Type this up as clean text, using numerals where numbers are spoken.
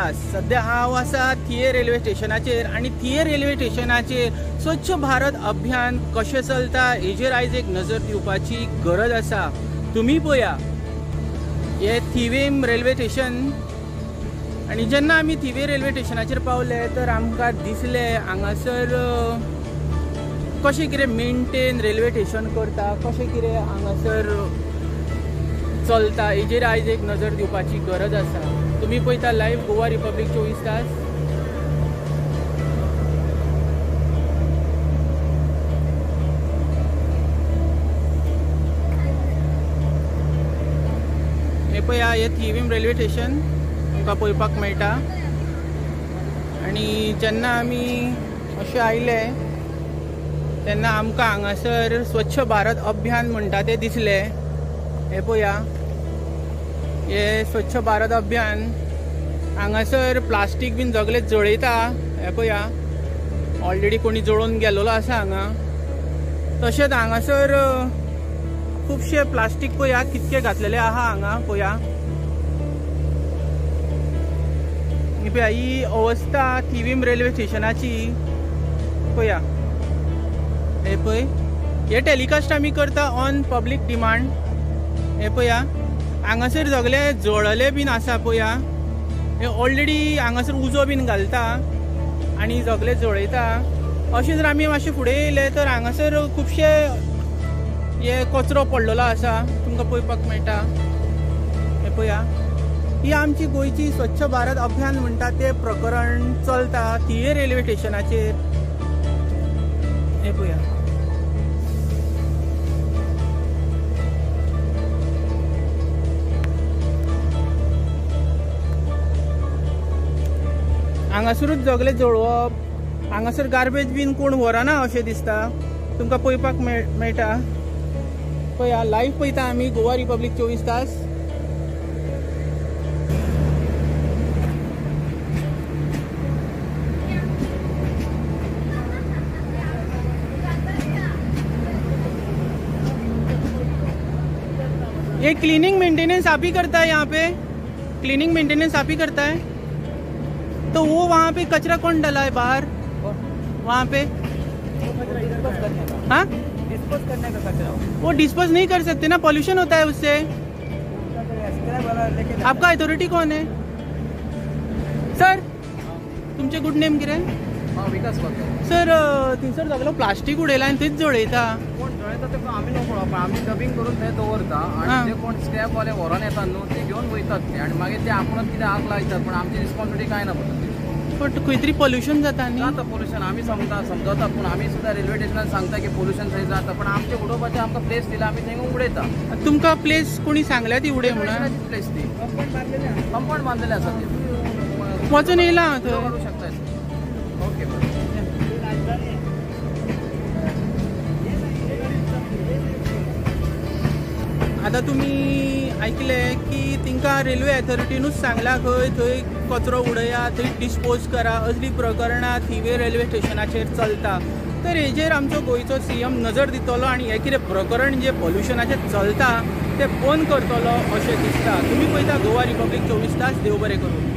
तास सध्या हांव आसा थिये रेल्वे स्टेशनाचेर आनी थिये रेल्वे स्टेशनाचेर स्वच्छ भारत अभियान कशें चलता हेजेर आयज एक नजर दिवपाची गरज आसा। तुम्ही पळया हे थिवेम रेल्वे स्टेशन आनी जेन्ना आमी थिवे रेल्वे स्टेशनाचेर पावले तर आमकां दिसले हांगासर कशें कितें मेंटेन रेल्वे स्टेशन करता, कशें कितें हांगासर चलता हेजेर आयज एक नजर दिवपाची गरज आसा। तुम्ही पळयता लायव्ह गोवा रिपब्लीक 24 तास। हे पळया हे थिवीम रेल्वे स्टेशन तुमकां पळोवपाक मेळटा आनी जेन्ना आमी अशें आयले तेन्ना आमकां हांगासर स्वच्छ भारत अभियान म्हणटा तें दिसलें। हे पळया हे स्वच्छ भारत अभियान हांगासर प्लास्टीक बीन सगळे जळयता। हे पळया ऑलरेडी कोणी जळोवन गेल्लो आसा हांगा। तशेंच हांगासर खुबशे प्लास्टीक पळया कितके घातलेले आहा हांगा पळया। ही पळया ही अवस्था थिवीम रेल्वे स्टेशनाची पळया। हे पळय हे टेलिकास्ट आमी करता ऑन पब्लीक डिमांड। हे पळया हांगासर सगळे जळले बीन आसा पळया। हे ऑलरेडी हांगासर उजो बीन घालता आनी सगळे जळयता। अशें जर आमी मातशे फुडें येयले तर हांगासर खुबशे हे कचरो पडलेलो आसा तुमकां पळोवपाक मेळटा। हे पळया ही आमची गोंयची स्वच्छ भारत अभियान म्हणटा ते प्रकरण चलता थिये रेल्वे स्टेशनाचेर। हे पळया हांगासरूच सगळे जळोवप, हांगासर गार्बेज बीन कोण व्हरना अशें दिसता तुमकां पळोवपाक मेळटा। पळया लायव्ह पळयता आमी गोवा रिपब्लीक 24 तास। ये क्लीनिंग मेंटेनेंस आप ही करता है, यहाँ पे क्लीनिंग मेंटेनेंस आप ही करता है। तो वो वहाँ पे कचरा कौन डाला है बाहर वहाँ पे? हाँ डिस्पोज करने का कचरा वो डिस्पोज नहीं कर सकते ना, पॉल्यूशन होता है उससे। आपका अथॉरिटी कौन है सर? तुमचे गुड नेम कितें? विकास सर थंयसर सगळो प्लास्टीक उडयला आनी थंयच जळयता। कोण जळयता ते आमी नको पळोवप, आमी डबिंग करून थंय दवरता आनी जे कोण स्क्रॅप वाले व्हरोन येतात न्हू ते घेवन वयतात ते आनी मागीर ते आपुणूच कितें आग लायतात पण आमची रिस्पॉन्सिबिलिटी काय ना पडटा। बट खंय तरी पॉल्यूशन जाता न्ही? जाता पॉल्यूशन आमी समजता पूण आमी सुद्दां रेल्वे स्टेशनार सांगता की पॉल्यूशन थंय जाता पण आमचे उडोवपाचे आमकां प्लेस दिला आमी थंय उडयता। तुमकां प्लेस कोणी सांगल्या ती उडय म्हणून? प्लेस ती कंपाउंड बांदलेले आसा ते वचून येयला करू शकता। ओके आता तुम्ही ऐकले की तिंका रेल्वे अथॉरिटीनूच सांगला खंय थंय कचरो उडया, थंय डिस्पोज करा, असली प्रकरणां थिवे रेल्वे स्टेशनाचेर चलता। तर हेजेर आमचो गोंयचो सीएम नजर दितलो आनी हे कितें प्रकरण जे पॉल्युशनाचें चलता ते बंद करतलो अशें दिसता। तुम्ही पळयता गोवा रिपब्लीक 24 तास। देव बरें करूं।